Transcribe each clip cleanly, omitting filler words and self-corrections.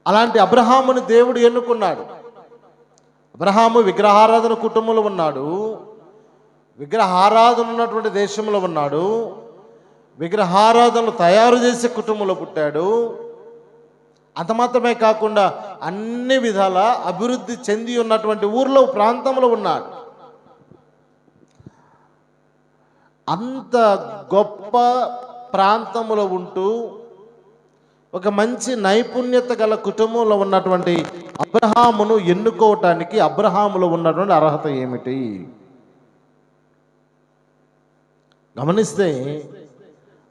అలాంటి అబ్రహాముని దేవుడు ఎన్నుకున్నాడు. అబ్రహాము విగ్రహారాధన కుటుంబంలో ఉన్నాడు, విగ్రహారాధన ఉన్నటువంటి దేశంలో ఉన్నాడు, విగ్రహారాధనలు తయారు చేసే కుటుంబంలో పుట్టాడు. అంత మాత్రమే కాకుండా అన్ని విధాల అభివృద్ధి చెంది ఉన్నటువంటి ఊర్లో ప్రాంతంలో ఉన్నాడు. అంత గొప్ప ప్రాంతంలో ఉంటూ ఒక మంచి నైపుణ్యత గల కుటుంబంలో ఉన్నటువంటి అబ్రహామును ఎన్నుకోవటానికి అబ్రహాములో ఉన్నటువంటి అర్హత ఏమిటి? గమనిస్తే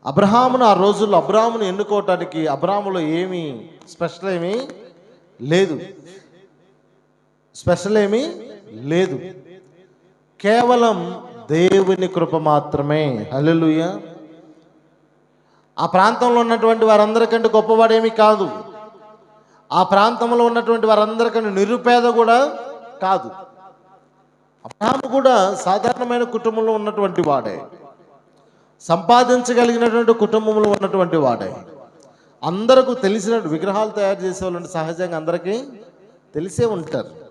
అబ్రహామును ఆ రోజుల్లో అబ్రహామును ఎన్నుకోవటానికి అబ్రహాములో ఏమీ స్పెషల్ ఏమీ లేదు. కేవలం దేవుని కృప మాత్రమే. హల్లెలూయా. ఆ ప్రాంతంలో ఉన్నటువంటి వారందరికంటే గొప్పవాడేమీ కాదు. ఆ ప్రాంతంలో ఉన్నటువంటి వారందరికంటే నిరుపేద కూడా కాదు. అబ్రహాము కూడా సాధారణమైన కుటుంబంలో ఉన్నటువంటి వాడే, సంపాదించగలిగినటువంటి కుటుంబంలో ఉన్నటువంటి వాడే. అందరికీ తెలిసినట్టు విగ్రహాలు తయారు చేసే వాళ్ళు సహజంగా అందరికీ తెలిసే ఉంటారు.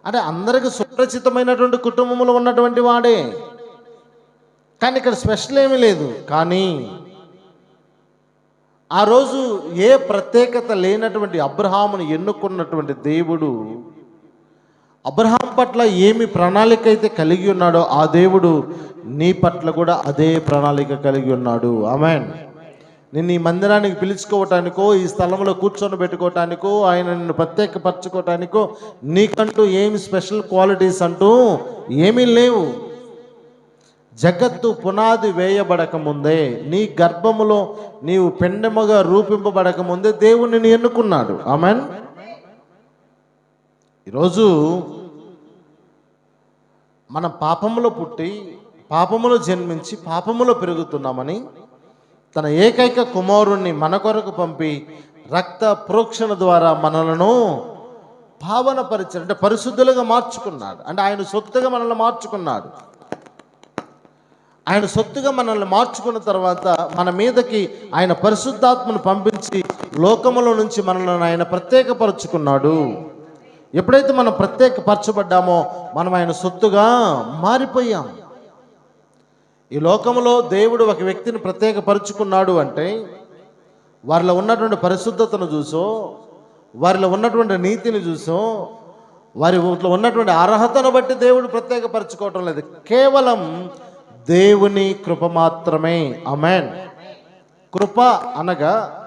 అంటే అందరికీ సుపరిచితమైనటువంటి కుటుంబంలో ఉన్నటువంటి వాడే. కానీ ఇక్కడ స్పెషల్ ఏమీ లేదు. కానీ ఆ రోజు ఏ ప్రత్యేకత లేనటువంటి అబ్రహామును ఎన్నుకున్నటువంటి దేవుడు అబ్రహాం పట్ల ఏమి ప్రణాళిక అయితే కలిగి ఉన్నాడో ఆ దేవుడు నీ పట్ల కూడా అదే ప్రణాళిక కలిగి ఉన్నాడు. ఆమేన్. నిన్ను ఈ మందిరానికి పిలుచుకోవటానికో, ఈ స్థలంలో కూర్చొని పెట్టుకోవటానికో, ఆయన నిన్ను ప్రత్యేకపరచుకోవటానికో నీకంటూ ఏమి స్పెషల్ క్వాలిటీస్ అంటూ ఏమీ లేవు. జగత్తు పునాది వేయబడక ముందే, నీ గర్భములో నీవు పెండెముగా రూపింపబడక ముందే దేవుడు నిన్ను ఎన్నుకున్నాడు. ఆమేన్. ఈరోజు మనం పాపములో పుట్టి, పాపములో జన్మించి, పాపములో పెరుగుతున్నామని తన ఏకైక కుమారుణ్ణి మన కొరకు పంపి రక్త ప్రోక్షణ ద్వారా మనలను పావనపరిచాడు. అంటే పరిశుద్ధులుగా మార్చుకున్నాడు. అంటే ఆయన సొత్తుగా మనల్ని మార్చుకున్నాడు. ఆయన సొత్తుగా మనల్ని మార్చుకున్న తర్వాత మన మీదకి ఆయన పరిశుద్ధాత్మను పంపించి లోకములో నుంచి మనల్ని ఆయన ప్రత్యేకపరుచుకున్నాడు. ఎప్పుడైతే మనం ప్రత్యేకపరచబడ్డామో మనం ఆయన సొత్తుగా మారిపోయాం. ఈ లోకంలో దేవుడు ఒక వ్యక్తిని ప్రత్యేకపరుచుకున్నాడు అంటే వారిలో ఉన్నటువంటి పరిశుద్ధతను చూసో, వారిలో ఉన్నటువంటి నీతిని చూసో, వారిలో ఉన్నటువంటి అర్హతను బట్టి దేవుడు ప్రత్యేకపరచుకోవటం లేదు. కేవలం దేవుని కృప మాత్రమే. ఆమేన్. కృప అనగా